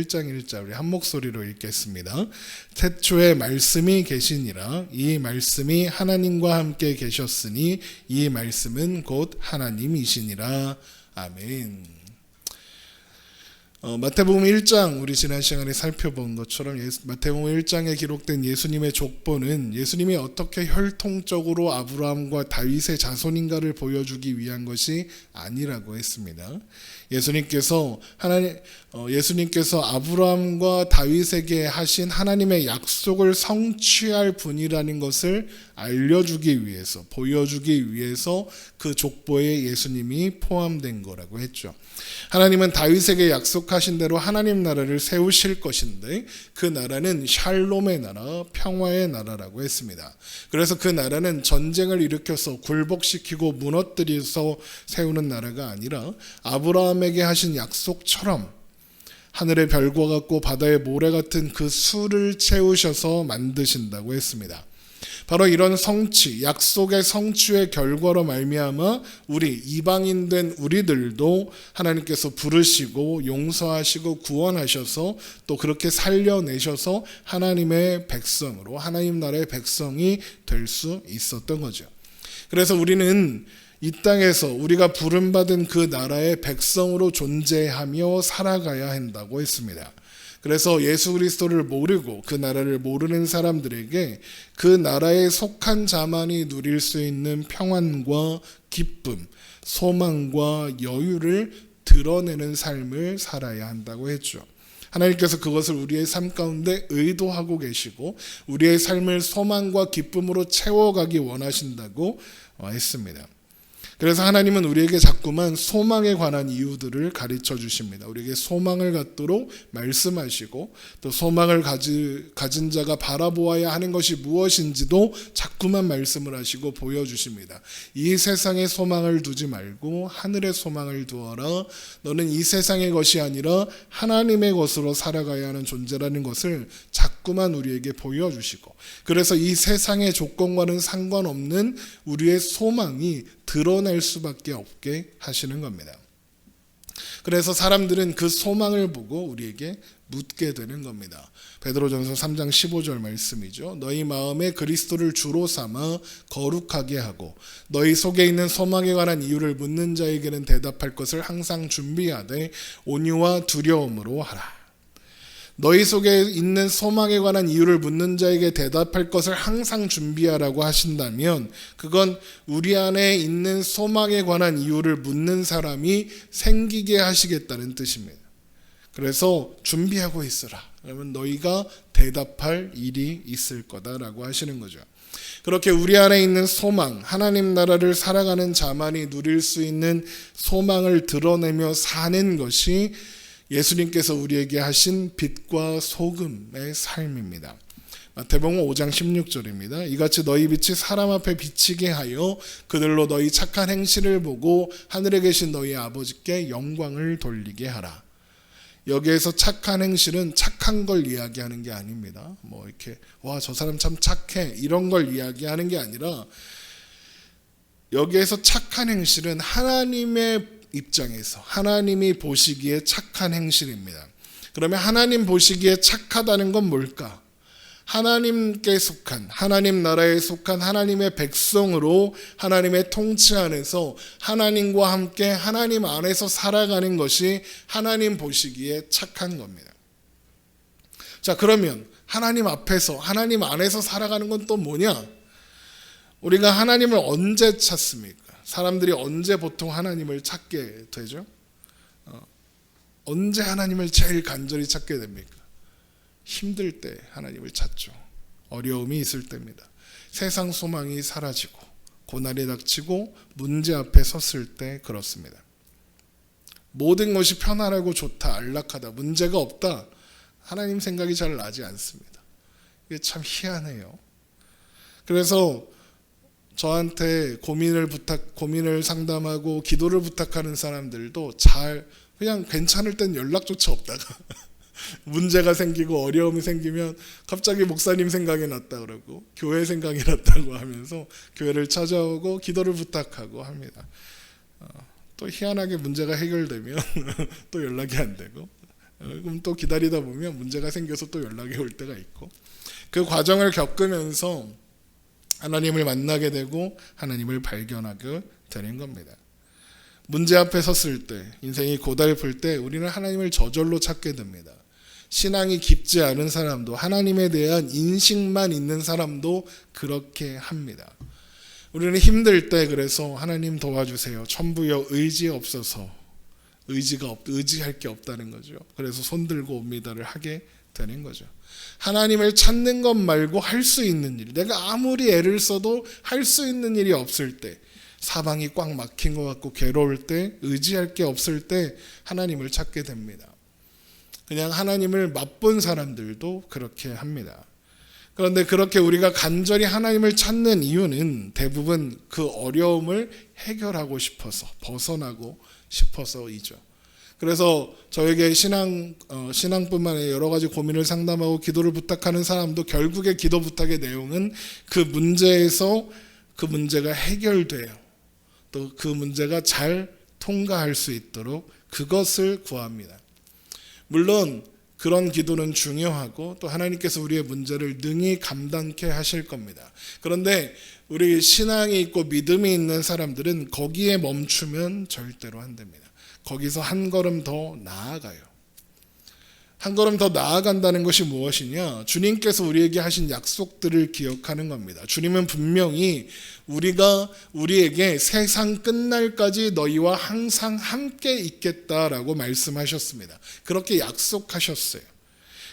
1장 1절 우리 한 목소리로 읽겠습니다. 태초에 말씀이 계시니라. 이 말씀이 하나님과 함께 계셨으니 이 말씀은 곧 하나님이시니라. 아멘. 마태복음 1장 우리 지난 시간에 살펴본 것처럼 마태복음 1장에 기록된 예수님의 족보는 예수님이 어떻게 혈통적으로 아브라함과 다윗의 자손인가를 보여주기 위한 것이 아니라고 했습니다. 예수님께서 아브라함과 다윗에게 하신 하나님의 약속을 성취할 분이라는 것을 알려주기 위해서, 보여주기 위해서 그 족보에 예수님이 포함된 거라고 했죠. 하나님은 다윗에게 약속하신 대로 하나님 나라를 세우실 것인데 그 나라는 샬롬의 나라, 평화의 나라라고 했습니다. 그래서 그 나라는 전쟁을 일으켜서 굴복시키고 무너뜨려서 세우는 나라가 아니라 아브라함에게 하신 약속처럼 하늘의 별과 같고 바다의 모래 같은 그 수를 채우셔서 만드신다고 했습니다. 바로 이런 성취, 약속의 성취의 결과로 말미암아 우리 이방인 된 우리들도 하나님께서 부르시고 용서하시고 구원하셔서 또 그렇게 살려내셔서 하나님의 백성으로 하나님 나라의 백성이 될 수 있었던 거죠. 그래서 우리는 이 땅에서 우리가 부름받은 그 나라의 백성으로 존재하며 살아가야 한다고 했습니다. 그래서 예수 그리스도를 모르고 그 나라를 모르는 사람들에게 그 나라에 속한 자만이 누릴 수 있는 평안과 기쁨, 소망과 여유를 드러내는 삶을 살아야 한다고 했죠. 하나님께서 그것을 우리의 삶 가운데 의도하고 계시고 우리의 삶을 소망과 기쁨으로 채워가기 원하신다고 했습니다. 그래서 하나님은 우리에게 자꾸만 소망에 관한 이유들을 가르쳐 주십니다. 우리에게 소망을 갖도록 말씀하시고 또 소망을 가진 자가 바라보아야 하는 것이 무엇인지도 자꾸만 말씀을 하시고 보여주십니다. 이 세상에 소망을 두지 말고 하늘의 소망을 두어라. 너는 이 세상의 것이 아니라 하나님의 것으로 살아가야 하는 존재라는 것을 자꾸만 우리에게 보여주시고 그래서 이 세상의 조건과는 상관없는 우리의 소망이 드러낼 수밖에 없게 하시는 겁니다. 그래서 사람들은 그 소망을 보고 우리에게 묻게 되는 겁니다. 베드로전서 3장 15절 말씀이죠. 너희 마음에 그리스도를 주로 삼아 거룩하게 하고 너희 속에 있는 소망에 관한 이유를 묻는 자에게는 대답할 것을 항상 준비하되 온유와 두려움으로 하라. 너희 속에 있는 소망에 관한 이유를 묻는 자에게 대답할 것을 항상 준비하라고 하신다면 그건 우리 안에 있는 소망에 관한 이유를 묻는 사람이 생기게 하시겠다는 뜻입니다. 그래서 준비하고 있으라. 그러면 너희가 대답할 일이 있을 거다라고 하시는 거죠. 그렇게 우리 안에 있는 소망, 하나님 나라를 살아가는 자만이 누릴 수 있는 소망을 드러내며 사는 것이 예수님께서 우리에게 하신 빛과 소금의 삶입니다. 마태복음 5장 16절입니다. 이같이 너희 빛이 사람 앞에 비치게 하여 그들로 너희 착한 행실을 보고 하늘에 계신 너희 아버지께 영광을 돌리게 하라. 여기에서 착한 행실은 착한 걸 이야기하는 게 아닙니다. 뭐 이렇게 와, 저 사람 참 착해 이런 걸 이야기하는 게 아니라 여기에서 착한 행실은 하나님의 입장에서 하나님이 보시기에 착한 행실입니다. 그러면 하나님 보시기에 착하다는 건 뭘까? 하나님께 속한 하나님 나라에 속한 하나님의 백성으로 하나님의 통치 안에서 하나님과 함께 하나님 안에서 살아가는 것이 하나님 보시기에 착한 겁니다. 자, 그러면 하나님 앞에서 하나님 안에서 살아가는 건 또 뭐냐? 우리가 하나님을 언제 찾습니까? 사람들이 언제 보통 하나님을 찾게 되죠? 언제 하나님을 제일 간절히 찾게 됩니까? 힘들 때 하나님을 찾죠. 어려움이 있을 때입니다. 세상 소망이 사라지고 고난이 닥치고 문제 앞에 섰을 때 그렇습니다. 모든 것이 편안하고 좋다, 안락하다, 문제가 없다, 하나님 생각이 잘 나지 않습니다. 이게 참 희한해요. 그래서 저한테 고민을 상담하고 기도를 부탁하는 사람들도 그냥 괜찮을 땐 연락조차 없다가 문제가 생기고 어려움이 생기면 갑자기 목사님 생각이 났다 그러고 교회 생각이 났다고 하면서 교회를 찾아오고 기도를 부탁하고 합니다. 또 희한하게 문제가 해결되면 또 연락이 안 되고 그럼 또 기다리다 보면 문제가 생겨서 또 연락이 올 때가 있고, 그 과정을 겪으면서 하나님을 만나게 되고 하나님을 발견하게 되는 겁니다. 문제 앞에 섰을 때, 인생이 고달플 때 우리는 하나님을 저절로 찾게 됩니다. 신앙이 깊지 않은 사람도, 하나님에 대한 인식만 있는 사람도 그렇게 합니다. 우리는 힘들 때 그래서 하나님 도와주세요, 천부여 의지 없어서, 의지할 게 없다는 거죠. 그래서 손 들고 옵니다를 하게 되는 거죠. 하나님을 찾는 것 말고 할 수 있는 일, 내가 아무리 애를 써도 할 수 있는 일이 없을 때, 사방이 꽉 막힌 것 같고 괴로울 때, 의지할 게 없을 때 하나님을 찾게 됩니다. 그냥 하나님을 맛본 사람들도 그렇게 합니다. 그런데 그렇게 우리가 간절히 하나님을 찾는 이유는 대부분 그 어려움을 해결하고 싶어서, 벗어나고 싶어서이죠. 그래서 저에게 신앙뿐만 아니라 여러 가지 고민을 상담하고 기도를 부탁하는 사람도 결국에 기도 부탁의 내용은 그 문제에서 그 문제가 해결돼요. 또 그 문제가 잘 통과할 수 있도록 그것을 구합니다. 물론 그런 기도는 중요하고 또 하나님께서 우리의 문제를 능히 감당케 하실 겁니다. 그런데 우리 신앙이 있고 믿음이 있는 사람들은 거기에 멈추면 절대로 안 됩니다. 거기서 한 걸음 더 나아가요. 한 걸음 더 나아간다는 것이 무엇이냐? 주님께서 우리에게 하신 약속들을 기억하는 겁니다. 주님은 분명히 우리에게 세상 끝날까지 너희와 항상 함께 있겠다라고 말씀하셨습니다. 그렇게 약속하셨어요.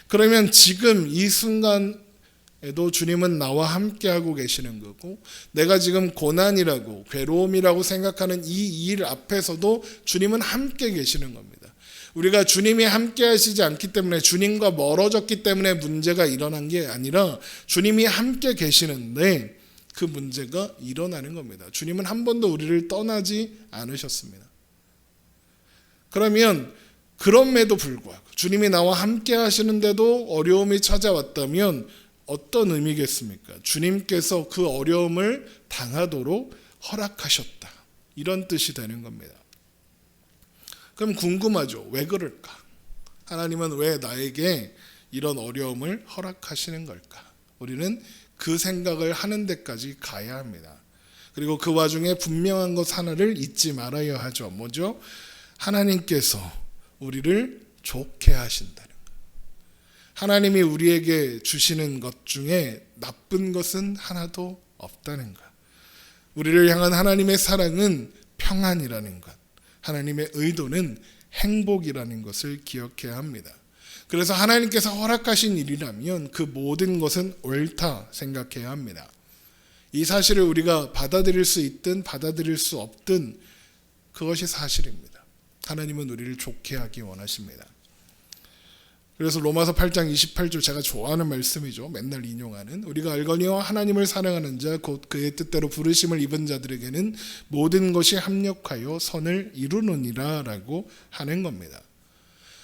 그러면 지금 이 순간에도 주님은 나와 함께하고 계시는 거고, 내가 지금 고난이라고 괴로움이라고 생각하는 이 일 앞에서도 주님은 함께 계시는 겁니다. 우리가 주님이 함께 하시지 않기 때문에, 주님과 멀어졌기 때문에 문제가 일어난 게 아니라 주님이 함께 계시는데 그 문제가 일어나는 겁니다. 주님은 한 번도 우리를 떠나지 않으셨습니다. 그러면 그럼에도 불구하고 주님이 나와 함께 하시는데도 어려움이 찾아왔다면 어떤 의미겠습니까? 주님께서 그 어려움을 당하도록 허락하셨다, 이런 뜻이 되는 겁니다. 그럼 궁금하죠. 왜 그럴까? 하나님은 왜 나에게 이런 어려움을 허락하시는 걸까? 우리는 그 생각을 하는 데까지 가야 합니다. 그리고 그 와중에 분명한 것 하나를 잊지 말아야 하죠. 뭐죠? 하나님께서 우리를 좋게 하신다는 것. 하나님이 우리에게 주시는 것 중에 나쁜 것은 하나도 없다는 것. 우리를 향한 하나님의 사랑은 평안이라는 것, 하나님의 의도는 행복이라는 것을 기억해야 합니다. 그래서 하나님께서 허락하신 일이라면 그 모든 것은 옳다 생각해야 합니다. 이 사실을 우리가 받아들일 수 있든 받아들일 수 없든 그것이 사실입니다. 하나님은 우리를 좋게 하기 원하십니다. 그래서 로마서 8장 28절, 제가 좋아하는 말씀이죠. 맨날 인용하는, 우리가 알거니와 하나님을 사랑하는 자 곧 그의 뜻대로 부르심을 입은 자들에게는 모든 것이 합력하여 선을 이루느니라 라고 하는 겁니다.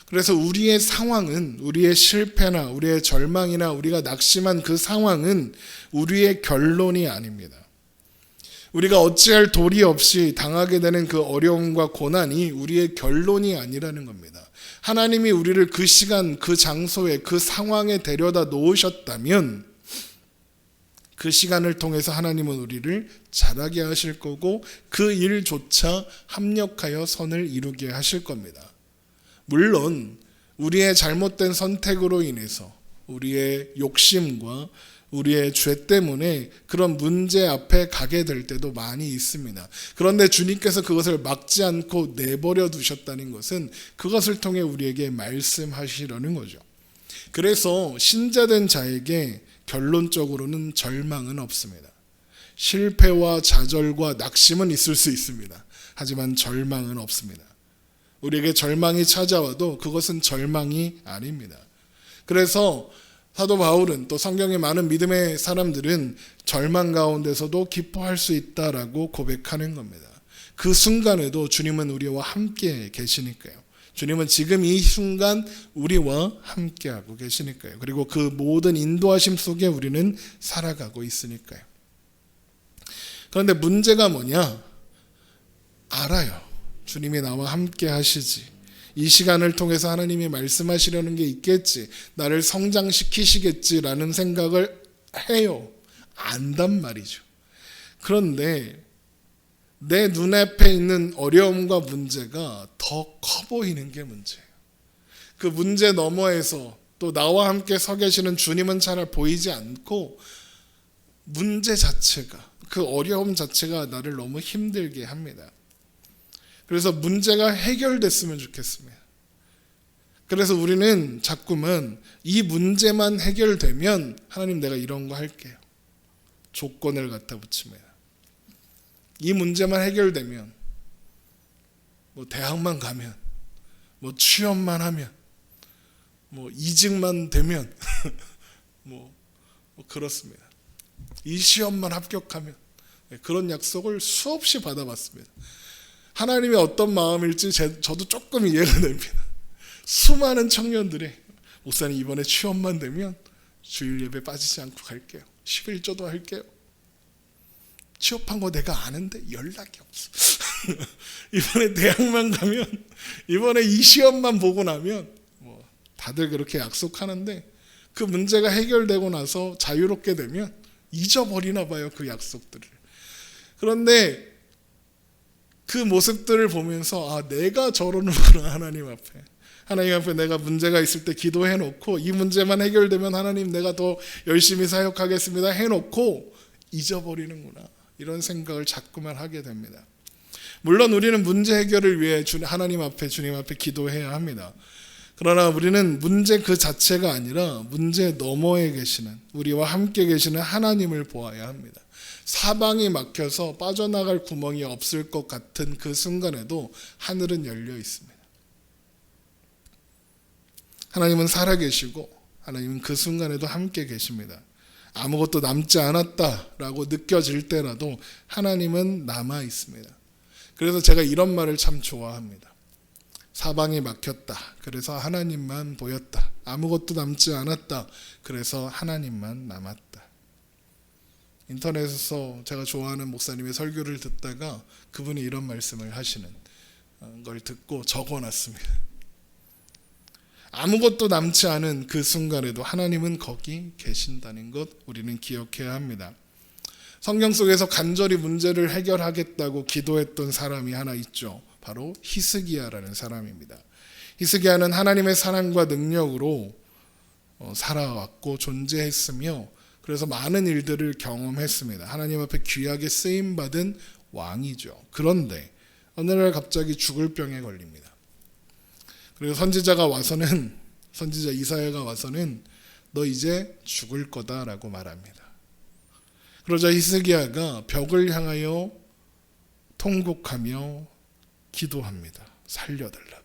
그래서 우리의 상황은, 우리의 실패나 우리의 절망이나 우리가 낙심한 그 상황은 우리의 결론이 아닙니다. 우리가 어찌할 도리 없이 당하게 되는 그 어려움과 고난이 우리의 결론이 아니라는 겁니다. 하나님이 우리를 그 시간, 그 장소에, 그 상황에 데려다 놓으셨다면 그 시간을 통해서 하나님은 우리를 자라게 하실 거고 그 일조차 합력하여 선을 이루게 하실 겁니다. 물론 우리의 잘못된 선택으로 인해서 우리의 욕심과 우리의 죄 때문에 그런 문제 앞에 가게 될 때도 많이 있습니다. 그런데 주님께서 그것을 막지 않고 내버려 두셨다는 것은 그것을 통해 우리에게 말씀하시려는 거죠. 그래서 신자된 자에게 결론적으로는 절망은 없습니다. 실패와 좌절과 낙심은 있을 수 있습니다. 하지만 절망은 없습니다. 우리에게 절망이 찾아와도 그것은 절망이 아닙니다. 그래서 사도 바울은, 또 성경의 많은 믿음의 사람들은 절망 가운데서도 기뻐할 수 있다라고 고백하는 겁니다. 그 순간에도 주님은 우리와 함께 계시니까요. 주님은 지금 이 순간 우리와 함께하고 계시니까요. 그리고 그 모든 인도하심 속에 우리는 살아가고 있으니까요. 그런데 문제가 뭐냐? 알아요. 주님이 나와 함께 하시지. 이 시간을 통해서 하나님이 말씀하시려는 게 있겠지, 나를 성장시키시겠지라는 생각을 해요. 안단 말이죠. 그런데 내 눈앞에 있는 어려움과 문제가 더 커 보이는 게 문제예요. 그 문제 너머에서 또 나와 함께 서 계시는 주님은 잘 보이지 않고 문제 자체가, 그 어려움 자체가 나를 너무 힘들게 합니다. 그래서 문제가 해결됐으면 좋겠습니다. 그래서 우리는 자꾸만 이 문제만 해결되면 하나님 내가 이런 거 할게요. 조건을 갖다 붙입니다. 이 문제만 해결되면, 뭐 대학만 가면, 뭐 취업만 하면, 뭐 이직만 되면 뭐 그렇습니다. 이 시험만 합격하면, 그런 약속을 수없이 받아봤습니다. 하나님이 어떤 마음일지 저도 조금 이해가 됩니다. 수많은 청년들이 목사님 이번에 취업만 되면 주일 예배 빠지지 않고 갈게요. 11조도 할게요. 취업한 거 내가 아는데 연락이 없어. 이번에 대학만 가면, 이번에 이 시험만 보고 나면, 뭐 다들 그렇게 약속하는데 그 문제가 해결되고 나서 자유롭게 되면 잊어버리나 봐요, 그 약속들을. 그런데 그 모습들을 보면서 아, 내가 저러는구나. 하나님 앞에 내가 문제가 있을 때 기도해놓고 이 문제만 해결되면 하나님 내가 더 열심히 사역하겠습니다 해놓고 잊어버리는구나, 이런 생각을 자꾸만 하게 됩니다. 물론 우리는 문제 해결을 위해 하나님 앞에, 주님 앞에 기도해야 합니다. 그러나 우리는 문제 그 자체가 아니라 문제 너머에 계시는, 우리와 함께 계시는 하나님을 보아야 합니다. 사방이 막혀서 빠져나갈 구멍이 없을 것 같은 그 순간에도 하늘은 열려 있습니다. 하나님은 살아계시고 하나님은 그 순간에도 함께 계십니다. 아무것도 남지 않았다라고 느껴질 때라도 하나님은 남아 있습니다. 그래서 제가 이런 말을 참 좋아합니다. 사방이 막혔다, 그래서 하나님만 보였다. 아무것도 남지 않았다, 그래서 하나님만 남았다. 인터넷에서 제가 좋아하는 목사님의 설교를 듣다가 그분이 이런 말씀을 하시는 걸 듣고 적어놨습니다. 아무것도 남지 않은 그 순간에도 하나님은 거기 계신다는 것 우리는 기억해야 합니다. 성경 속에서 간절히 문제를 해결하겠다고 기도했던 사람이 하나 있죠. 바로 히스기야라는 사람입니다. 히스기야는 하나님의 사랑과 능력으로 살아왔고 존재했으며, 그래서 많은 일들을 경험했습니다. 하나님 앞에 귀하게 쓰임받은 왕이죠. 그런데 어느 날 갑자기 죽을 병에 걸립니다. 그리고 선지자 이사야가 와서는 너 이제 죽을 거다라고 말합니다. 그러자 히스기야가 벽을 향하여 통곡하며 기도합니다. 살려달라고.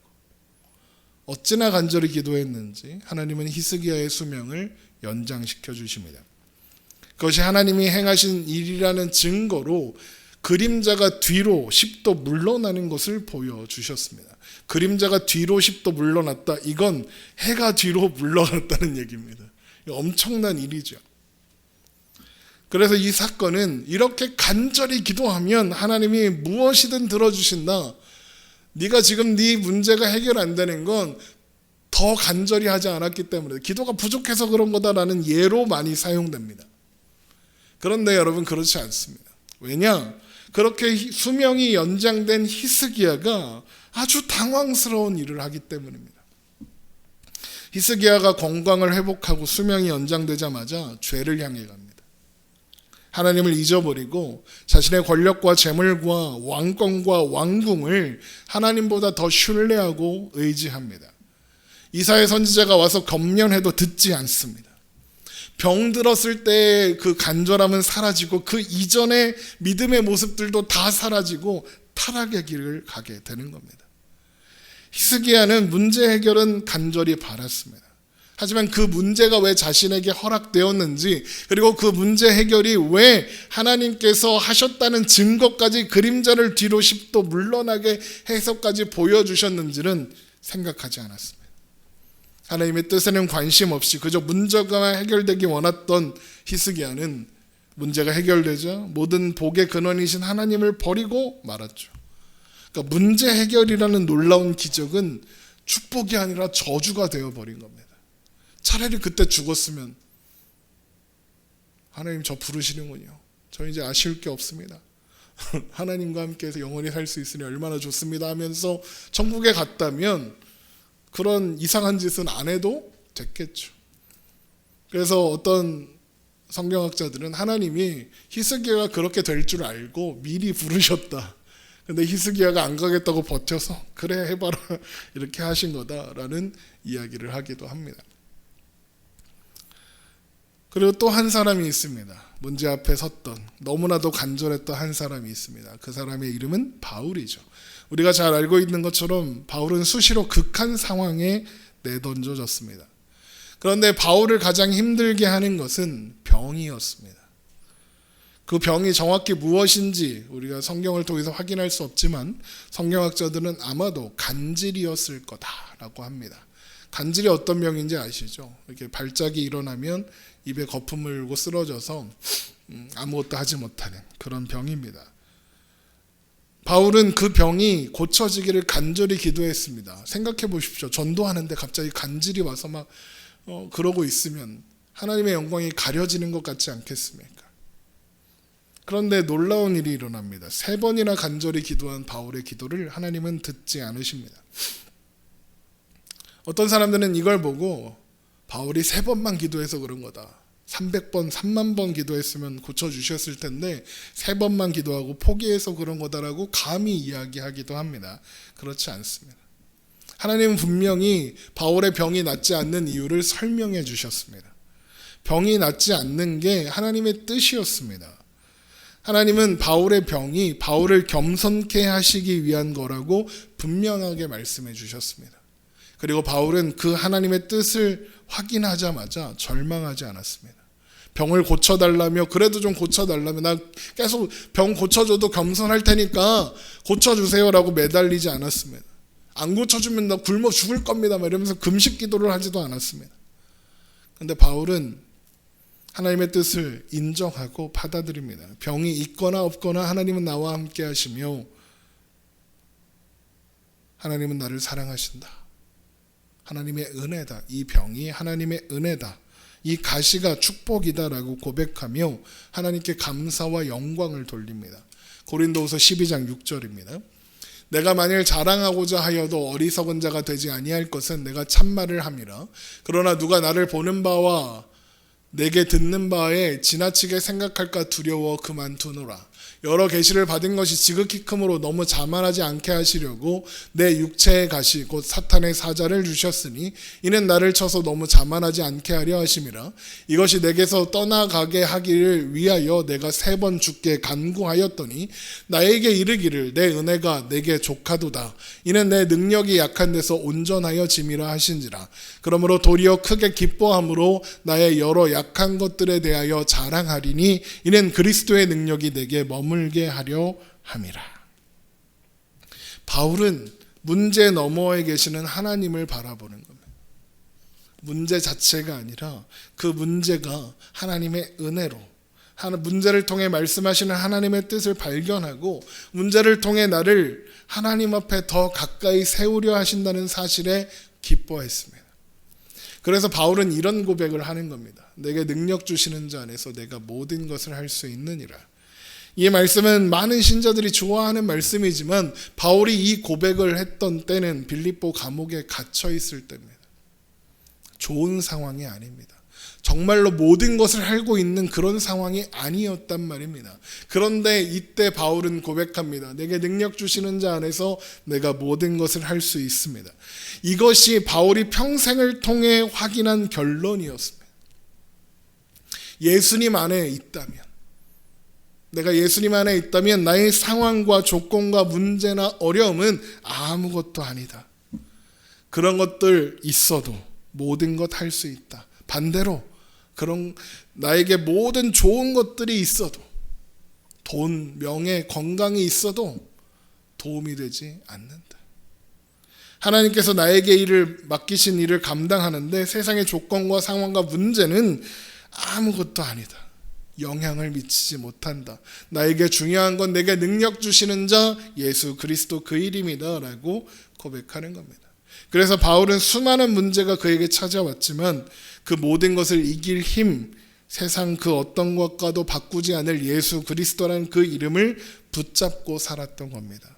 어찌나 간절히 기도했는지 하나님은 히스기야의 수명을 연장시켜 주십니다. 그것이 하나님이 행하신 일이라는 증거로 그림자가 뒤로 10도 물러나는 것을 보여주셨습니다. 그림자가 뒤로 10도 물러났다, 이건 해가 뒤로 물러났다는 얘기입니다. 엄청난 일이죠. 그래서 이 사건은 이렇게 간절히 기도하면 하나님이 무엇이든 들어주신다, 네가 지금 네 문제가 해결 안 되는 건 더 간절히 하지 않았기 때문에, 기도가 부족해서 그런 거다라는 예로 많이 사용됩니다. 그런데 여러분, 그렇지 않습니다. 왜냐? 그렇게 수명이 연장된 히스기야가 아주 당황스러운 일을 하기 때문입니다. 히스기야가 건강을 회복하고 수명이 연장되자마자 죄를 향해 갑니다. 하나님을 잊어버리고 자신의 권력과 재물과 왕권과 왕궁을 하나님보다 더 신뢰하고 의지합니다. 이사야 선지자가 와서 권면해도 듣지 않습니다. 병들었을 때 그 간절함은 사라지고 그 이전의 믿음의 모습들도 다 사라지고 타락의 길을 가게 되는 겁니다. 히스기야는 문제 해결은 간절히 바랐습니다. 하지만 그 문제가 왜 자신에게 허락되었는지, 그리고 그 문제 해결이 왜 하나님께서 하셨다는 증거까지 그림자를 뒤로 10도 물러나게 해서까지 보여주셨는지는 생각하지 않았습니다. 하나님의 뜻에는 관심 없이 그저 문제가 해결되기 원했던 히스기야는 문제가 해결되자 모든 복의 근원이신 하나님을 버리고 말았죠. 그러니까 문제 해결이라는 놀라운 기적은 축복이 아니라 저주가 되어버린 겁니다. 차라리 그때 죽었으면 하나님 저 부르시는군요. 저 이제 아쉬울 게 없습니다. 하나님과 함께해서 영원히 살 수 있으니 얼마나 좋습니다 하면서 천국에 갔다면 그런 이상한 짓은 안 해도 됐겠죠. 그래서 어떤 성경학자들은 하나님이 히스기야가 그렇게 될 줄 알고 미리 부르셨다. 근데 히스기야가 안 가겠다고 버텨서 그래 해봐라 이렇게 하신 거다라는 이야기를 하기도 합니다. 그리고 또 한 사람이 있습니다. 문제 앞에 섰던 너무나도 간절했던 한 사람이 있습니다. 그 사람의 이름은 바울이죠. 우리가 잘 알고 있는 것처럼 바울은 수시로 극한 상황에 내던져졌습니다. 그런데 바울을 가장 힘들게 하는 것은 병이었습니다. 그 병이 정확히 무엇인지 우리가 성경을 통해서 확인할 수 없지만 성경학자들은 아마도 간질이었을 거다라고 합니다. 간질이 어떤 병인지 아시죠? 이렇게 발작이 일어나면 입에 거품을 물고 쓰러져서 아무것도 하지 못하는 그런 병입니다. 바울은 그 병이 고쳐지기를 간절히 기도했습니다. 생각해 보십시오. 전도하는데 갑자기 간질이 와서 막 그러고 있으면 하나님의 영광이 가려지는 것 같지 않겠습니까? 그런데 놀라운 일이 일어납니다. 3번이나 간절히 기도한 바울의 기도를 하나님은 듣지 않으십니다. 어떤 사람들은 이걸 보고 바울이 3번만 기도해서 그런 거다. 300번, 3만 번 기도했으면 고쳐주셨을 텐데 3번만 기도하고 포기해서 그런 거다라고 감히 이야기하기도 합니다. 그렇지 않습니다. 하나님은 분명히 바울의 병이 낫지 않는 이유를 설명해 주셨습니다. 병이 낫지 않는 게 하나님의 뜻이었습니다. 하나님은 바울의 병이 바울을 겸손케 하시기 위한 거라고 분명하게 말씀해 주셨습니다. 그리고 바울은 그 하나님의 뜻을 확인하자마자 절망하지 않았습니다. 병을 고쳐달라며 그래도 좀 고쳐달라며 나 계속 병 고쳐줘도 겸손할 테니까 고쳐주세요라고 매달리지 않았습니다. 안 고쳐주면 나 굶어 죽을 겁니다 이러면서 금식 기도를 하지도 않았습니다. 그런데 바울은 하나님의 뜻을 인정하고 받아들입니다. 병이 있거나 없거나 하나님은 나와 함께 하시며 하나님은 나를 사랑하신다. 하나님의 은혜다. 이 병이 하나님의 은혜다. 이 가시가 축복이다라고 고백하며 하나님께 감사와 영광을 돌립니다. 고린도후서 12장 6절입니다. 내가 만일 자랑하고자 하여도 어리석은 자가 되지 아니할 것은 내가 참말을 함이라. 그러나 누가 나를 보는 바와 내게 듣는 바에 지나치게 생각할까 두려워 그만두노라. 여러 계시를 받은 것이 지극히 크므로 너무 자만하지 않게 하시려고 내 육체의 가시 곧 사탄의 사자를 주셨으니 이는 나를 쳐서 너무 자만하지 않게 하려 하심이라. 이것이 내게서 떠나가게 하기를 위하여 내가 3번 주께 간구하였더니 나에게 이르기를 내 은혜가 내게 족하도다. 이는 내 능력이 약한 데서 온전하여 짐이라 하신지라. 그러므로 도리어 크게 기뻐함으로 나의 여러 약한 것들에 대하여 자랑하리니 이는 그리스도의 능력이 내게 머물게 하려 함이라. 바울은 문제 너머에 계시는 하나님을 바라보는 겁니다. 문제 자체가 아니라 그 문제가 하나님의 은혜로 문제를 통해 말씀하시는 하나님의 뜻을 발견하고 문제를 통해 나를 하나님 앞에 더 가까이 세우려 하신다는 사실에 기뻐했습니다. 그래서 바울은 이런 고백을 하는 겁니다. 내게 능력 주시는 자 안에서 내가 모든 것을 할 수 있느니라. 이 말씀은 많은 신자들이 좋아하는 말씀이지만 바울이 이 고백을 했던 때는 빌립보 감옥에 갇혀 있을 때입니다. 좋은 상황이 아닙니다. 정말로 모든 것을 알고 있는 그런 상황이 아니었단 말입니다. 그런데 이때 바울은 고백합니다. 내게 능력 주시는 자 안에서 내가 모든 것을 할 수 있습니다. 이것이 바울이 평생을 통해 확인한 결론이었습니다. 예수님 안에 있다면, 내가 예수님 안에 있다면 나의 상황과 조건과 문제나 어려움은 아무것도 아니다. 그런 것들 있어도 모든 것 할 수 있다. 반대로 그런 나에게 모든 좋은 것들이 있어도 돈, 명예, 건강이 있어도 도움이 되지 않는다. 하나님께서 나에게 맡기신 일을 감당하는데 세상의 조건과 상황과 문제는 아무것도 아니다. 영향을 미치지 못한다. 나에게 중요한 건 내게 능력 주시는 자 예수 그리스도 그 이름이다 라고 고백하는 겁니다. 그래서 바울은 수많은 문제가 그에게 찾아왔지만 그 모든 것을 이길 힘, 세상 그 어떤 것과도 바꾸지 않을 예수 그리스도라는 그 이름을 붙잡고 살았던 겁니다.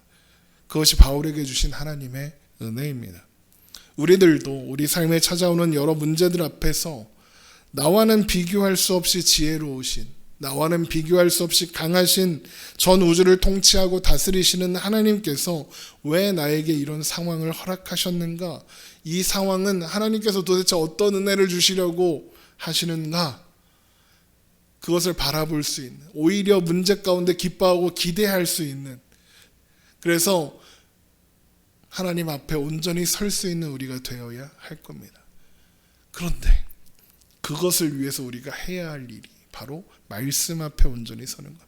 그것이 바울에게 주신 하나님의 은혜입니다. 우리들도 우리 삶에 찾아오는 여러 문제들 앞에서 나와는 비교할 수 없이 지혜로우신, 나와는 비교할 수 없이 강하신 전 우주를 통치하고 다스리시는 하나님께서 왜 나에게 이런 상황을 허락하셨는가? 이 상황은 하나님께서 도대체 어떤 은혜를 주시려고 하시는가? 그것을 바라볼 수 있는, 오히려 문제 가운데 기뻐하고 기대할 수 있는, 그래서 하나님 앞에 온전히 설 수 있는 우리가 되어야 할 겁니다. 그런데 그것을 위해서 우리가 해야 할 일이 바로 말씀 앞에 온전히 서는 겁니다.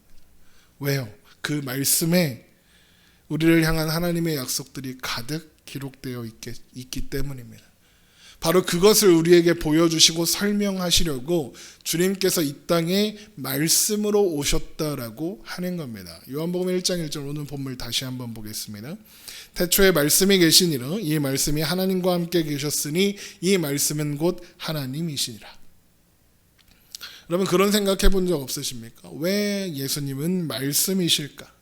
왜요? 그 말씀에 우리를 향한 하나님의 약속들이 가득 기록되어 있기 때문입니다. 바로 그것을 우리에게 보여주시고 설명하시려고 주님께서 이 땅에 말씀으로 오셨다라고 하는 겁니다. 요한복음 1장 1절 오늘 본문 다시 한번 보겠습니다. 태초에 말씀이 계시니라. 이 말씀이 하나님과 함께 계셨으니 이 말씀은 곧 하나님이시니라. 여러분 그런 생각해 본 적 없으십니까? 왜 예수님은 말씀이실까?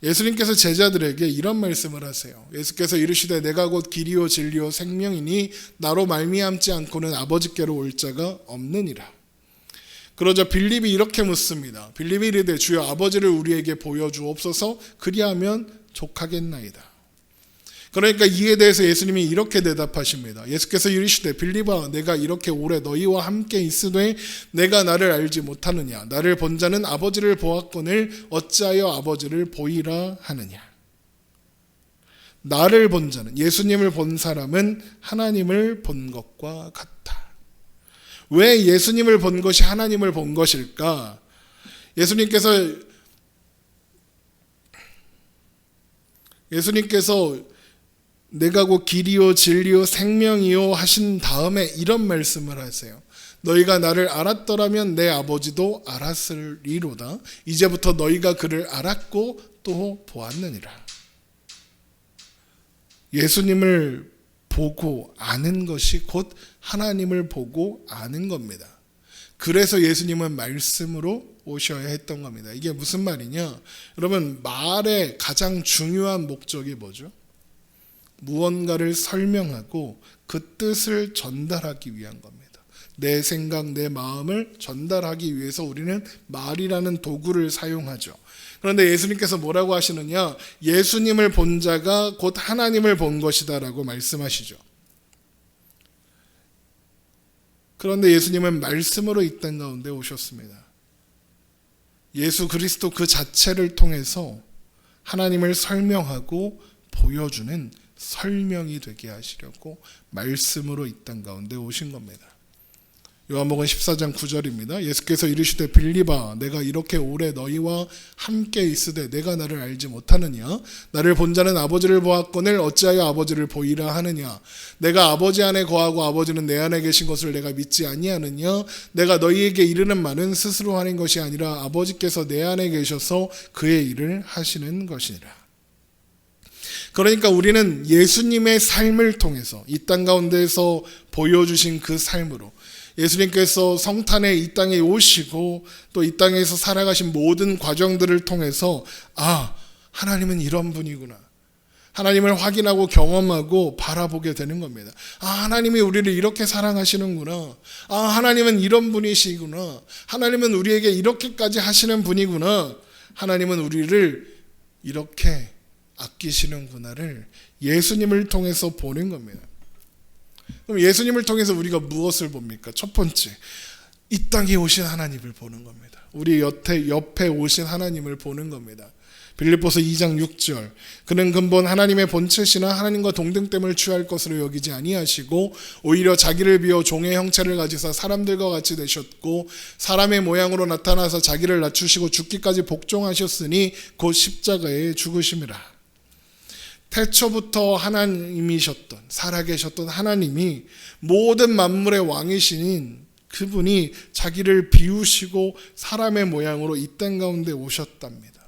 예수님께서 제자들에게 이런 말씀을 하세요. 예수께서 이르시되 내가 곧 길이요 진리요 생명이니 나로 말미암지 않고는 아버지께로 올 자가 없느니라. 그러자 빌립이 이렇게 묻습니다. 빌립이 이르되 주여 아버지를 우리에게 보여주옵소서 그리하면 족하겠나이다. 그러니까 이에 대해서 예수님이 이렇게 대답하십니다. 예수께서 이르시되 빌립아 내가 이렇게 오래 너희와 함께 있으되 내가 나를 알지 못하느냐? 나를 본 자는 아버지를 보았거늘 어찌하여 아버지를 보이라 하느냐? 나를 본 자는, 예수님을 본 사람은 하나님을 본 것과 같다. 왜 예수님을 본 것이 하나님을 본 것일까? 예수님께서 내가 곧 길이요 진리요 생명이요 하신 다음에 이런 말씀을 하세요. 너희가 나를 알았더라면 내 아버지도 알았으리로다. 이제부터 너희가 그를 알았고 또 보았느니라. 예수님을 보고 아는 것이 곧 하나님을 보고 아는 겁니다. 그래서 예수님은 말씀으로 오셔야 했던 겁니다. 이게 무슨 말이냐? 여러분 말의 가장 중요한 목적이 뭐죠? 무언가를 설명하고 그 뜻을 전달하기 위한 겁니다. 내 생각, 내 마음을 전달하기 위해서 우리는 말이라는 도구를 사용하죠. 그런데 예수님께서 뭐라고 하시느냐? 예수님을 본 자가 곧 하나님을 본 것이다 라고 말씀하시죠. 그런데 예수님은 말씀으로 이 땅 가운데 오셨습니다. 예수 그리스도 그 자체를 통해서 하나님을 설명하고 보여주는 설명이 되게 하시려고 말씀으로 이 땅 가운데 오신 겁니다. 요한복음 14장 9절입니다. 예수께서 이르시되 빌립아 내가 이렇게 오래 너희와 함께 있으되 내가 나를 알지 못하느냐? 나를 본 자는 아버지를 보았거늘 어찌하여 아버지를 보이라 하느냐? 내가 아버지 안에 거하고 아버지는 내 안에 계신 것을 내가 믿지 아니하느냐? 내가 너희에게 이르는 말은 스스로 하는 것이 아니라 아버지께서 내 안에 계셔서 그의 일을 하시는 것이니라. 그러니까 우리는 예수님의 삶을 통해서 이 땅 가운데서 보여주신 그 삶으로 예수님께서 성탄에 이 땅에 오시고 또 이 땅에서 살아가신 모든 과정들을 통해서 하나님은 이런 분이구나. 하나님을 확인하고 경험하고 바라보게 되는 겁니다. 하나님이 우리를 이렇게 사랑하시는구나. 하나님은 이런 분이시구나. 하나님은 우리에게 이렇게까지 하시는 분이구나. 하나님은 우리를 이렇게 아끼시는구나를 예수님을 통해서 보는 겁니다. 그럼 예수님을 통해서 우리가 무엇을 봅니까? 첫 번째, 이 땅에 오신 하나님을 보는 겁니다. 우리 옆에 오신 하나님을 보는 겁니다. 빌립보서 2장 6절 그는 근본 하나님의 본체시나 하나님과 동등됨을 취할 것으로 여기지 아니하시고 오히려 자기를 비워 종의 형체를 가지사 사람들과 같이 되셨고 사람의 모양으로 나타나서 자기를 낮추시고 죽기까지 복종하셨으니 곧 십자가에 죽으심이라. 태초부터 하나님이셨던 살아계셨던 하나님이 모든 만물의 왕이신 그분이 자기를 비우시고 사람의 모양으로 이 땅 가운데 오셨답니다.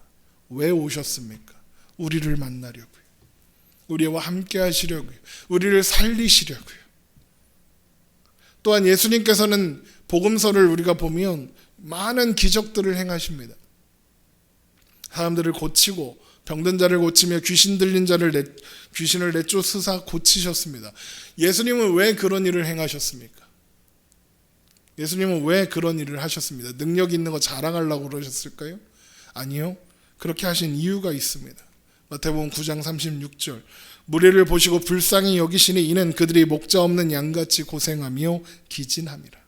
왜 오셨습니까? 우리를 만나려고요. 우리와 함께 하시려고요. 우리를 살리시려고요. 또한 예수님께서는 복음서를 우리가 보면 많은 기적들을 행하십니다. 사람들을 고치고 병든 자를 고치며 귀신 들린 자를 귀신을 내쫓으사 고치셨습니다. 예수님은 왜 그런 일을 행하셨습니까? 예수님은 왜 그런 일을 하셨습니다? 능력 있는 거 자랑하려고 그러셨을까요? 아니요. 그렇게 하신 이유가 있습니다. 마태복음 9장 36절 무리를 보시고 불쌍히 여기시니 이는 그들이 목자 없는 양같이 고생하며 기진함이라.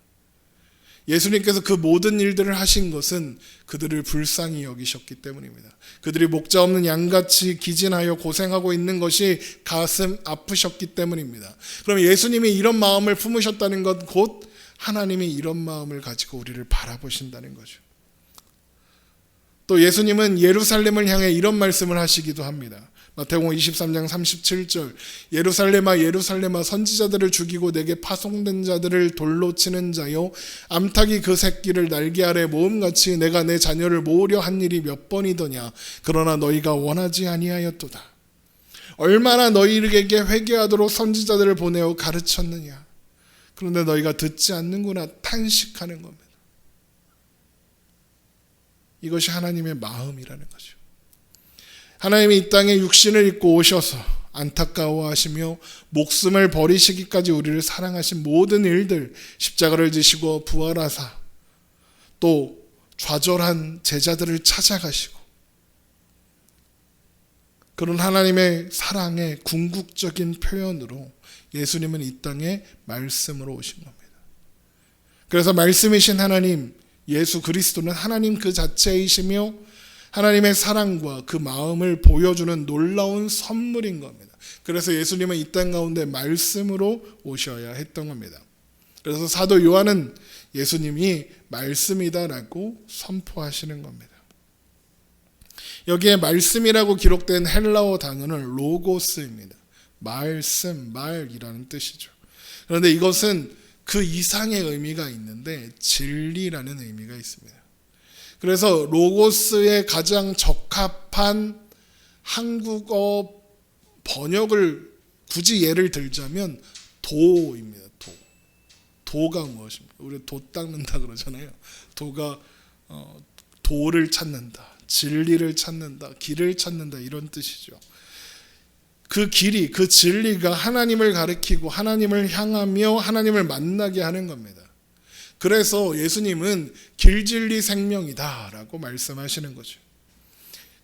예수님께서 그 모든 일들을 하신 것은 그들을 불쌍히 여기셨기 때문입니다. 그들이 목자 없는 양같이 기진하여 고생하고 있는 것이 가슴 아프셨기 때문입니다. 그럼 예수님이 이런 마음을 품으셨다는 것 곧 하나님이 이런 마음을 가지고 우리를 바라보신다는 거죠. 또 예수님은 예루살렘을 향해 이런 말씀을 하시기도 합니다. 마태복음 23장 37절 예루살렘아 예루살렘아 선지자들을 죽이고 내게 파송된 자들을 돌로 치는 자요 암탉이 그 새끼를 날개 아래 모음같이 내가 내 자녀를 모으려 한 일이 몇 번이더냐 그러나 너희가 원하지 아니하였도다. 얼마나 너희에게 회개하도록 선지자들을 보내어 가르쳤느냐 그런데 너희가 듣지 않는구나 탄식하는 겁니다. 이것이 하나님의 마음이라는 거죠. 하나님이 이 땅에 육신을 입고 오셔서 안타까워하시며 목숨을 버리시기까지 우리를 사랑하신 모든 일들 십자가를 지시고 부활하사 또 좌절한 제자들을 찾아가시고 그런 하나님의 사랑의 궁극적인 표현으로 예수님은 이 땅에 말씀으로 오신 겁니다. 그래서 말씀이신 하나님 예수 그리스도는 하나님 그 자체이시며 하나님의 사랑과 그 마음을 보여주는 놀라운 선물인 겁니다. 그래서 예수님은 이 땅 가운데 말씀으로 오셔야 했던 겁니다. 그래서 사도 요한은 예수님이 말씀이다라고 선포하시는 겁니다. 여기에 말씀이라고 기록된 헬라어 단어는 로고스입니다. 말씀, 말이라는 뜻이죠. 그런데 이것은 그 이상의 의미가 있는데 진리라는 의미가 있습니다. 그래서 로고스에 가장 적합한 한국어 번역을 굳이 예를 들자면 도입니다. 도가 무엇입니까? 우리 도 닦는다 그러잖아요. 도가 도를 찾는다, 진리를 찾는다, 길을 찾는다 이런 뜻이죠. 그 길이, 그 진리가 하나님을 가리키고 하나님을 향하며 하나님을 만나게 하는 겁니다. 그래서 예수님은 길, 진리, 생명이다라고 말씀하시는 거죠.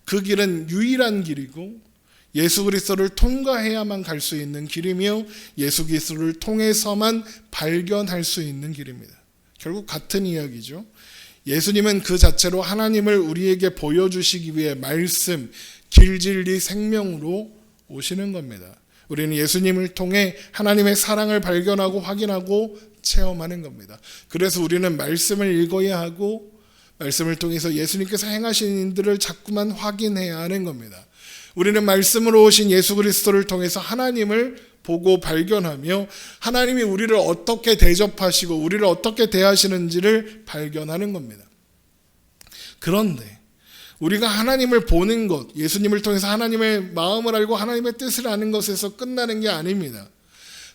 그 길은 유일한 길이고 예수 그리스도를 통과해야만 갈 수 있는 길이며 예수 그리스도를 통해서만 발견할 수 있는 길입니다. 결국 같은 이야기죠. 예수님은 그 자체로 하나님을 우리에게 보여주시기 위해 말씀, 길, 진리, 생명으로 오시는 겁니다. 우리는 예수님을 통해 하나님의 사랑을 발견하고 확인하고 체험하는 겁니다. 그래서 우리는 말씀을 읽어야 하고 말씀을 통해서 예수님께서 행하신 일들을 자꾸만 확인해야 하는 겁니다. 우리는 말씀으로 오신 예수 그리스도를 통해서 하나님을 보고 발견하며 하나님이 우리를 어떻게 대접하시고 우리를 어떻게 대하시는지를 발견하는 겁니다. 그런데 우리가 하나님을 보는 것, 예수님을 통해서 하나님의 마음을 알고 하나님의 뜻을 아는 것에서 끝나는 게 아닙니다.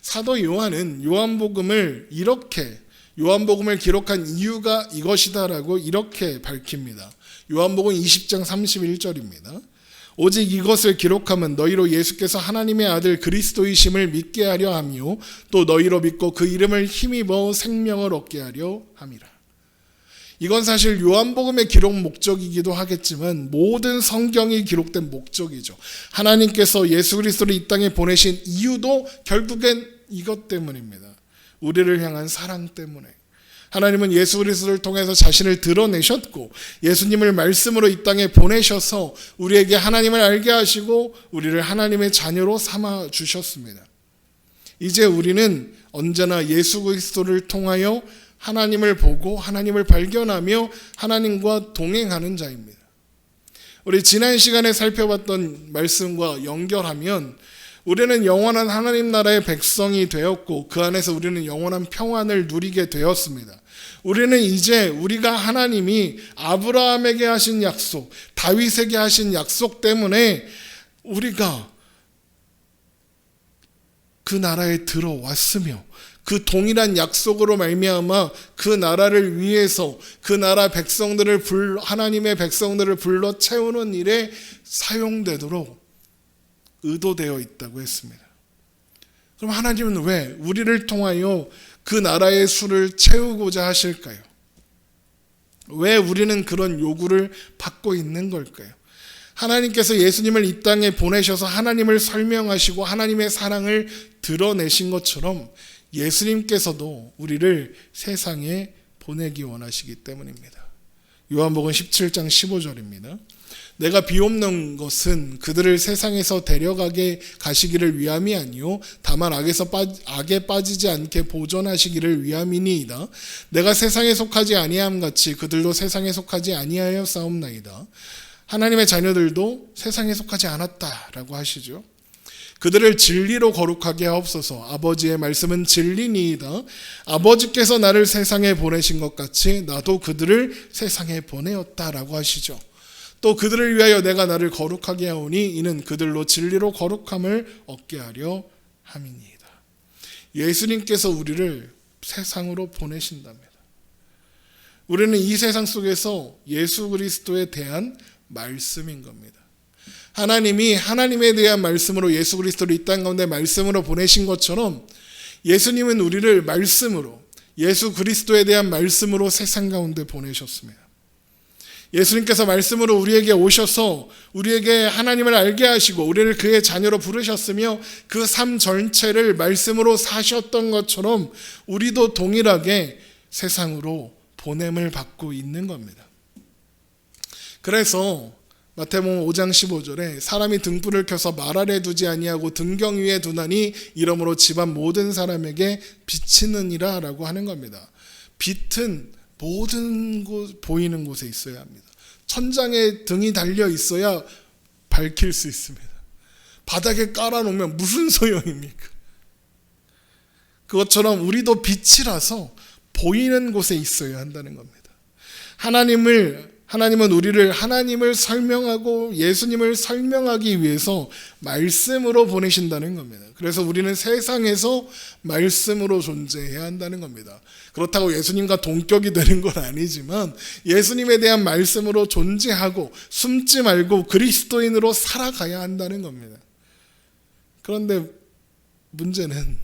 사도 요한은 요한복음을 기록한 이유가 이것이다라고 이렇게 밝힙니다. 요한복음 20장 31절입니다. 오직 이것을 기록하면 너희로 예수께서 하나님의 아들 그리스도이심을 믿게 하려 하며 또 너희로 믿고 그 이름을 힘입어 생명을 얻게 하려 함이라. 이건 사실 요한복음의 기록 목적이기도 하겠지만 모든 성경이 기록된 목적이죠. 하나님께서 예수 그리스도를 이 땅에 보내신 이유도 결국엔 이것 때문입니다. 우리를 향한 사랑 때문에. 하나님은 예수 그리스도를 통해서 자신을 드러내셨고 예수님을 말씀으로 이 땅에 보내셔서 우리에게 하나님을 알게 하시고 우리를 하나님의 자녀로 삼아 주셨습니다. 이제 우리는 언제나 예수 그리스도를 통하여 하나님을 보고 하나님을 발견하며 하나님과 동행하는 자입니다. 우리 지난 시간에 살펴봤던 말씀과 연결하면 우리는 영원한 하나님 나라의 백성이 되었고 그 안에서 우리는 영원한 평안을 누리게 되었습니다. 우리는 이제 우리가 하나님이 아브라함에게 하신 약속, 다윗에게 하신 약속 때문에 우리가 그 나라에 들어왔으며 그 동일한 약속으로 말미암아 그 나라를 위해서 그 나라 백성들을 하나님의 백성들을 불러 채우는 일에 사용되도록 의도되어 있다고 했습니다. 그럼 하나님은 왜 우리를 통하여 그 나라의 수를 채우고자 하실까요? 왜 우리는 그런 요구를 받고 있는 걸까요? 하나님께서 예수님을 이 땅에 보내셔서 하나님을 설명하시고 하나님의 사랑을 드러내신 것처럼 예수님께서도 우리를 세상에 보내기 원하시기 때문입니다. 요한복음 17장 15절입니다. 내가 비옵는 것은 그들을 세상에서 데려가게 가시기를 위함이 아니요 다만 악에 빠지지 않게 보존하시기를 위함이니이다. 내가 세상에 속하지 아니함 같이 그들도 세상에 속하지 아니하여 싸움나이다. 하나님의 자녀들도 세상에 속하지 않았다라고 하시죠. 그들을 진리로 거룩하게 하옵소서. 아버지의 말씀은 진리니이다. 아버지께서 나를 세상에 보내신 것 같이 나도 그들을 세상에 보내었다라고 하시죠. 또 그들을 위하여 내가 나를 거룩하게 하오니 이는 그들로 진리로 거룩함을 얻게 하려 함이니이다. 예수님께서 우리를 세상으로 보내신답니다. 우리는 이 세상 속에서 예수 그리스도에 대한 말씀인 겁니다. 하나님이 하나님에 대한 말씀으로 예수 그리스도를 이 땅 가운데 말씀으로 보내신 것처럼 예수님은 우리를 말씀으로 예수 그리스도에 대한 말씀으로 세상 가운데 보내셨습니다. 예수님께서 말씀으로 우리에게 오셔서 우리에게 하나님을 알게 하시고 우리를 그의 자녀로 부르셨으며 그 삶 전체를 말씀으로 사셨던 것처럼 우리도 동일하게 세상으로 보냄을 받고 있는 겁니다. 그래서 마태복음 5장 15절에 사람이 등불을 켜서 말 아래 두지 아니하고 등경 위에 두나니 이러므로 집안 모든 사람에게 비치느니라 라고 하는 겁니다. 빛은 모든 곳 보이는 곳에 있어야 합니다. 천장에 등이 달려 있어야 밝힐 수 있습니다. 바닥에 깔아놓으면 무슨 소용입니까? 그것처럼 우리도 빛이라서 보이는 곳에 있어야 한다는 겁니다. 하나님은 우리를 하나님을 설명하고 예수님을 설명하기 위해서 말씀으로 보내신다는 겁니다. 그래서 우리는 세상에서 말씀으로 존재해야 한다는 겁니다. 그렇다고 예수님과 동격이 되는 건 아니지만 예수님에 대한 말씀으로 존재하고 숨지 말고 그리스도인으로 살아가야 한다는 겁니다. 그런데 문제는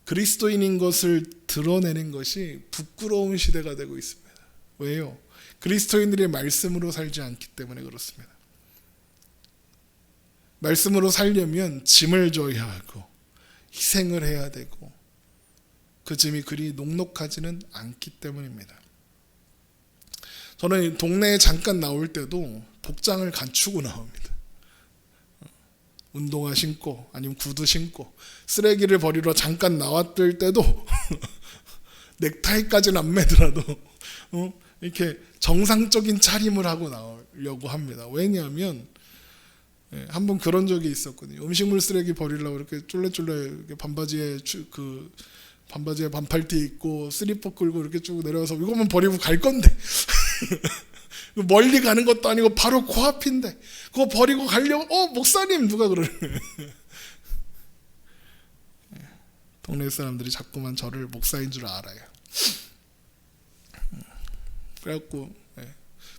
그리스도인인 것을 드러내는 것이 부끄러운 시대가 되고 있습니다. 왜요? 그리스도인들이 말씀으로 살지 않기 때문에 그렇습니다. 말씀으로 살려면 짐을 져야 하고 희생을 해야 되고 그 짐이 그리 녹록하지는 않기 때문입니다. 저는 동네에 잠깐 나올 때도 복장을 갖추고 나옵니다. 운동화 신고 아니면 구두 신고 쓰레기를 버리러 잠깐 나왔을 때도 넥타이까지는 안 매더라도 이렇게 정상적인 차림을 하고 나오려고 합니다. 왜냐하면 한번 그런 적이 있었거든요. 음식물 쓰레기 버리려고 이렇게 쫄래쫄래 반바지에 반팔티 입고 슬리퍼 끌고 이렇게 쭉 내려와서 이것만 버리고 갈 건데 멀리 가는 것도 아니고 바로 코앞인데 그거 버리고 가려고 목사님 누가 그러는 동네 사람들이 자꾸만 저를 목사인 줄 알아요. 그래갖고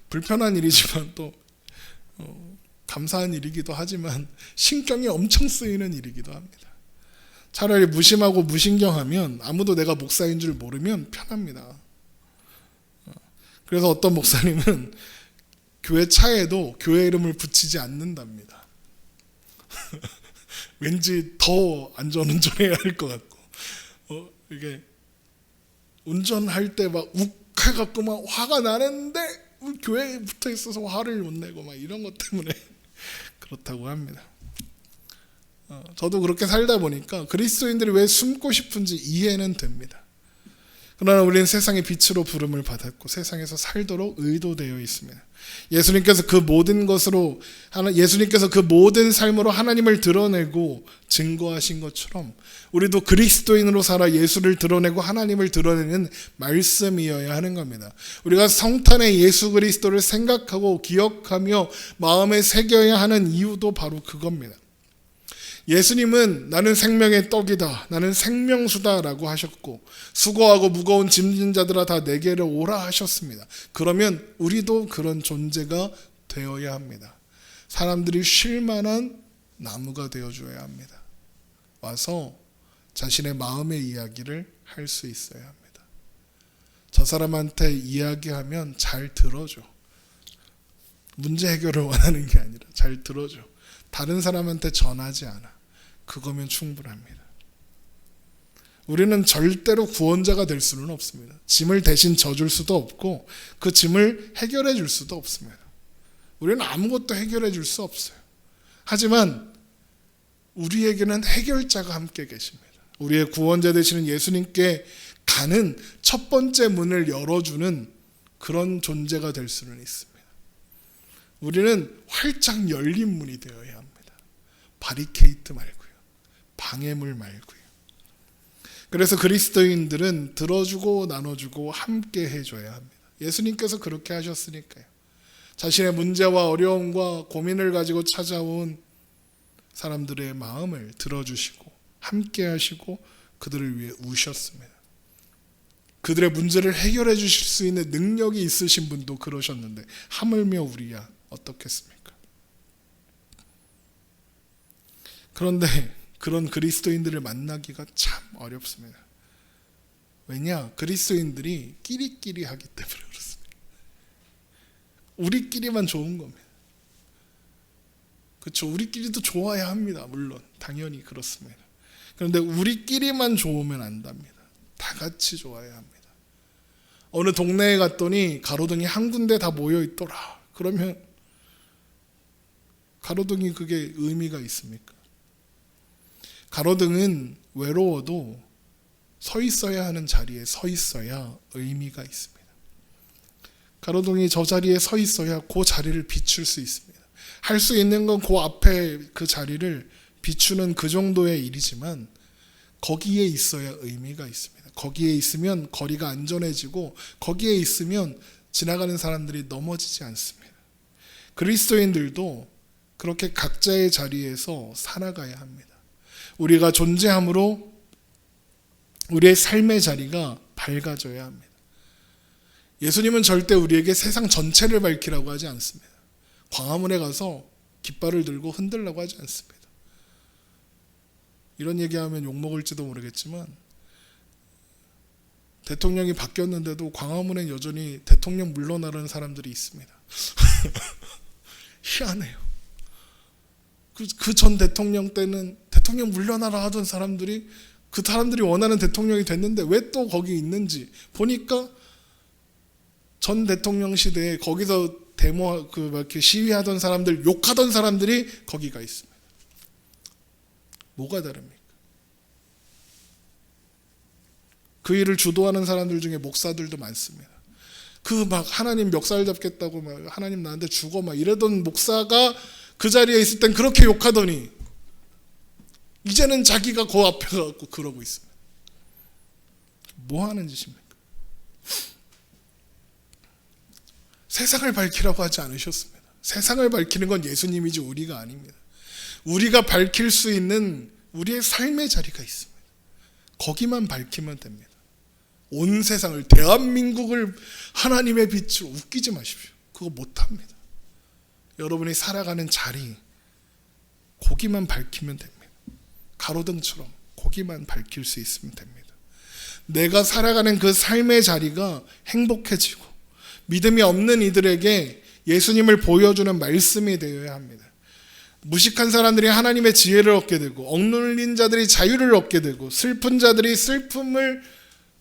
불편한 일이지만 또 감사한 일이기도 하지만 신경이 엄청 쓰이는 일이기도 합니다. 차라리 무심하고 무신경하면 아무도 내가 목사인 줄 모르면 편합니다. 그래서 어떤 목사님은 교회 차에도 교회 이름을 붙이지 않는답니다. 왠지 더 안전운전해야 할 것 같고 이게 운전할 때 막 욱해갖고 막 화가 나는데 교회에 붙어 있어서 화를 못 내고 막 이런 것 때문에 그렇다고 합니다. 저도 그렇게 살다 보니까 그리스도인들이 왜 숨고 싶은지 이해는 됩니다. 그러나 우리는 세상의 빛으로 부름을 받았고 세상에서 살도록 의도되어 있습니다. 예수님께서 그 모든 삶으로 하나님을 드러내고 증거하신 것처럼 우리도 그리스도인으로 살아 예수를 드러내고 하나님을 드러내는 말씀이어야 하는 겁니다. 우리가 성탄의 예수 그리스도를 생각하고 기억하며 마음에 새겨야 하는 이유도 바로 그겁니다. 예수님은 나는 생명의 떡이다, 나는 생명수다라고 하셨고, 수고하고 무거운 짐진 자들아 다 내게로 오라 하셨습니다. 그러면 우리도 그런 존재가 되어야 합니다. 사람들이 쉴 만한 나무가 되어줘야 합니다. 와서 자신의 마음의 이야기를 할 수 있어야 합니다. 저 사람한테 이야기하면 잘 들어줘. 문제 해결을 원하는 게 아니라 잘 들어줘. 다른 사람한테 전하지 않아. 그거면 충분합니다. 우리는 절대로 구원자가 될 수는 없습니다. 짐을 대신 져줄 수도 없고 그 짐을 해결해 줄 수도 없습니다. 우리는 아무것도 해결해 줄 수 없어요. 하지만 우리에게는 해결자가 함께 계십니다. 우리의 구원자 되시는 예수님께 가는 첫 번째 문을 열어주는 그런 존재가 될 수는 있습니다. 우리는 활짝 열린 문이 되어야 합니다. 바리케이트 말고요. 방해물 말고요. 그래서 그리스도인들은 들어주고 나눠주고 함께 해줘야 합니다. 예수님께서 그렇게 하셨으니까요. 자신의 문제와 어려움과 고민을 가지고 찾아온 사람들의 마음을 들어주시고 함께 하시고 그들을 위해 우셨습니다. 그들의 문제를 해결해 주실 수 있는 능력이 있으신 분도 그러셨는데 하물며 우리야 어떻겠습니까? 그런데 그런 그리스도인들을 만나기가 참 어렵습니다. 왜냐? 그리스도인들이 끼리끼리 하기 때문에 그렇습니다. 우리끼리만 좋은 겁니다. 그렇죠? 우리끼리도 좋아야 합니다. 물론 당연히 그렇습니다. 그런데 우리끼리만 좋으면 안 됩니다. 다 같이 좋아야 합니다. 어느 동네에 갔더니 가로등이 한 군데 다 모여 있더라. 그러면 가로등이 그게 의미가 있습니까? 가로등은 외로워도 서 있어야 하는 자리에 서 있어야 의미가 있습니다. 가로등이 저 자리에 서 있어야 그 자리를 비출 수 있습니다. 할 수 있는 건 그 앞에 그 자리를 비추는 그 정도의 일이지만 거기에 있어야 의미가 있습니다. 거기에 있으면 거리가 안전해지고 거기에 있으면 지나가는 사람들이 넘어지지 않습니다. 그리스도인들도 그렇게 각자의 자리에서 살아가야 합니다. 우리가 존재함으로 우리의 삶의 자리가 밝아져야 합니다. 예수님은 절대 우리에게 세상 전체를 밝히라고 하지 않습니다. 광화문에 가서 깃발을 들고 흔들라고 하지 않습니다. 이런 얘기하면 욕먹을지도 모르겠지만 대통령이 바뀌었는데도 광화문에 여전히 대통령 물러나라는 사람들이 있습니다. 희한해요. 그 전 대통령 때는 대통령 물러나라 하던 사람들이 그 사람들이 원하는 대통령이 됐는데 왜 또 거기 있는지 보니까 전 대통령 시대에 거기서 데모 이렇게 시위하던 사람들 욕하던 사람들이 거기가 있습니다. 뭐가 다릅니까? 그 일을 주도하는 사람들 중에 목사들도 많습니다. 그 막 하나님 멱살 잡겠다고 막 하나님 나한테 죽어 막 이러던 목사가 그 자리에 있을 땐 그렇게 욕하더니 이제는 자기가 그 앞에 가서 그러고 있습니다. 뭐 하는 짓입니까? 세상을 밝히라고 하지 않으셨습니다. 세상을 밝히는 건 예수님이지 우리가 아닙니다. 우리가 밝힐 수 있는 우리의 삶의 자리가 있습니다. 거기만 밝히면 됩니다. 온 세상을, 대한민국을 하나님의 빛으로 웃기지 마십시오. 그거 못합니다. 여러분이 살아가는 자리, 거기만 밝히면 됩니다. 가로등처럼 거기만 밝힐 수 있으면 됩니다. 내가 살아가는 그 삶의 자리가 행복해지고 믿음이 없는 이들에게 예수님을 보여주는 말씀이 되어야 합니다. 무식한 사람들이 하나님의 지혜를 얻게 되고 억눌린 자들이 자유를 얻게 되고 슬픈 자들이 슬픔을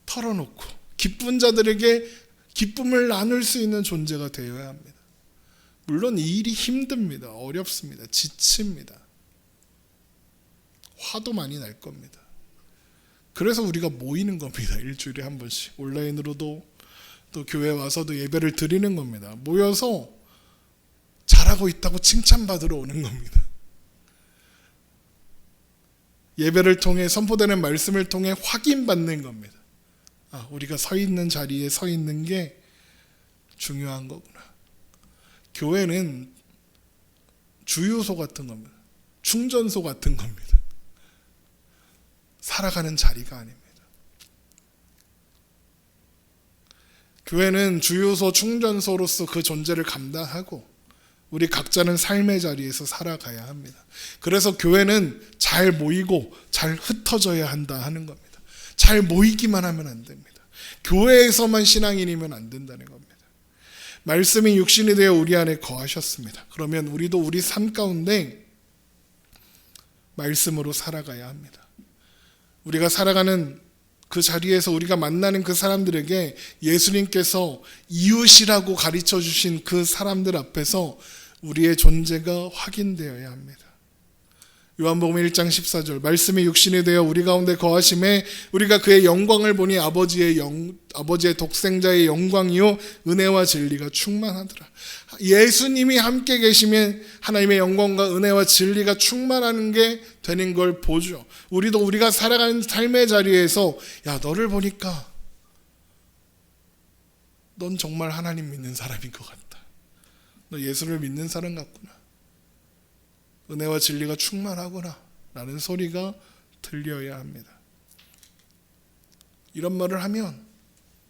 털어놓고 기쁜 자들에게 기쁨을 나눌 수 있는 존재가 되어야 합니다. 물론 이 일이 힘듭니다. 어렵습니다. 지칩니다. 화도 많이 날 겁니다. 그래서 우리가 모이는 겁니다. 일주일에 한 번씩 온라인으로도 또 교회 와서도 예배를 드리는 겁니다. 모여서 잘하고 있다고 칭찬받으러 오는 겁니다. 예배를 통해 선포되는 말씀을 통해 확인받는 겁니다. 아, 우리가 서 있는 자리에 서 있는 게 중요한 거구나. 교회는 주유소 같은 겁니다. 충전소 같은 겁니다. 살아가는 자리가 아닙니다. 교회는 주유소, 충전소로서 그 존재를 감당하고 우리 각자는 삶의 자리에서 살아가야 합니다. 그래서 교회는 잘 모이고 잘 흩어져야 한다 하는 겁니다. 잘 모이기만 하면 안 됩니다. 교회에서만 신앙인이면 안 된다는 겁니다. 말씀이 육신이 되어 우리 안에 거하셨습니다. 그러면 우리도 우리 삶 가운데 말씀으로 살아가야 합니다. 우리가 살아가는 그 자리에서 우리가 만나는 그 사람들에게 예수님께서 이웃이라고 가르쳐 주신 그 사람들 앞에서 우리의 존재가 확인되어야 합니다. 요한복음 1장 14절 말씀이 육신이 되어 우리 가운데 거하심에 우리가 그의 영광을 보니 아버지의 독생자의 영광이요 은혜와 진리가 충만하더라. 예수님이 함께 계시면 하나님의 영광과 은혜와 진리가 충만하는 게 되는 걸 보죠. 우리가 살아가는 삶의 자리에서 야, 너를 보니까 넌 정말 하나님 믿는 사람인 것 같다. 너 예수를 믿는 사람 같구나. 은혜와 진리가 충만하구나 라는 소리가 들려야 합니다. 이런 말을 하면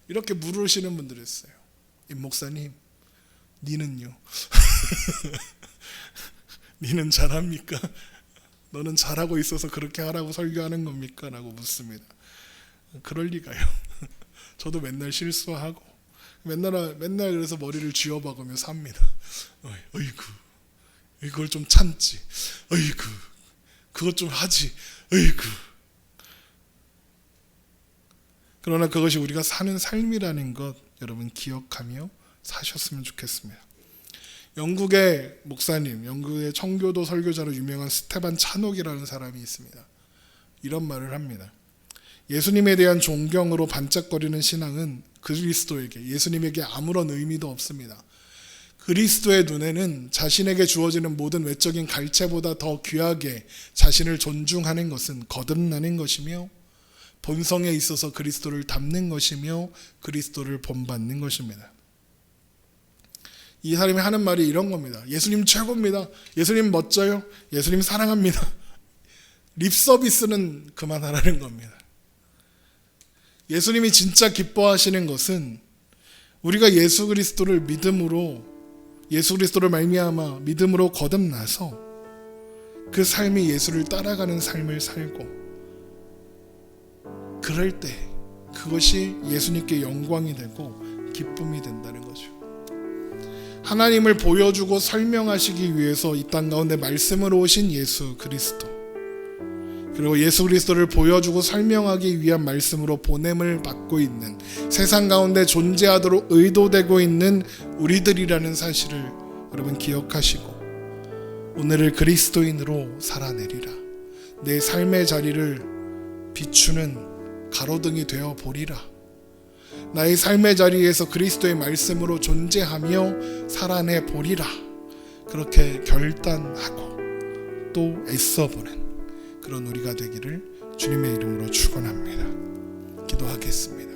이렇게 물으시는 분들이 있어요. 임 목사님, 니는요? 니는 잘합니까? 너는 잘하고 있어서 그렇게 하라고 설교하는 겁니까? 라고 묻습니다. 그럴 리가요. 저도 맨날 실수하고 맨날 그래서 머리를 쥐어박으며 삽니다. 어이구, 이걸 좀 참지. 어이구, 그것 좀 하지. 어이구. 그러나 그것이 우리가 사는 삶이라는 것 여러분 기억하며 사셨으면 좋겠습니다. 영국의 목사님, 영국의 청교도 설교자로 유명한 스테반 차녹이라는 사람이 있습니다. 이런 말을 합니다. 예수님에 대한 존경으로 반짝거리는 신앙은 그리스도에게, 예수님에게 아무런 의미도 없습니다. 그리스도의 눈에는 자신에게 주어지는 모든 외적인 갈채보다 더 귀하게 자신을 존중하는 것은 거듭나는 것이며 본성에 있어서 그리스도를 닮는 것이며 그리스도를 본받는 것입니다. 이 사람이 하는 말이 이런 겁니다. 예수님 최고입니다. 예수님 멋져요. 예수님 사랑합니다. 립 서비스는 그만하라는 겁니다. 예수님이 진짜 기뻐하시는 것은 우리가 예수 그리스도를 말미암아 믿음으로 거듭나서 그 삶이 예수를 따라가는 삶을 살고 그럴 때 그것이 예수님께 영광이 되고 기쁨이 된다는 거죠. 하나님을 보여주고 설명하시기 위해서 이 땅 가운데 말씀으로 오신 예수 그리스도, 그리고 예수 그리스도를 보여주고 설명하기 위한 말씀으로 보냄을 받고 있는, 세상 가운데 존재하도록 의도되고 있는 우리들이라는 사실을 여러분 기억하시고 오늘을 그리스도인으로 살아내리라. 내 삶의 자리를 비추는 가로등이 되어 보리라. 나의 삶의 자리에서 그리스도의 말씀으로 존재하며 살아내 보리라. 그렇게 결단하고 또 애써보는 그런 우리가 되기를 주님의 이름으로 축원합니다. 기도하겠습니다.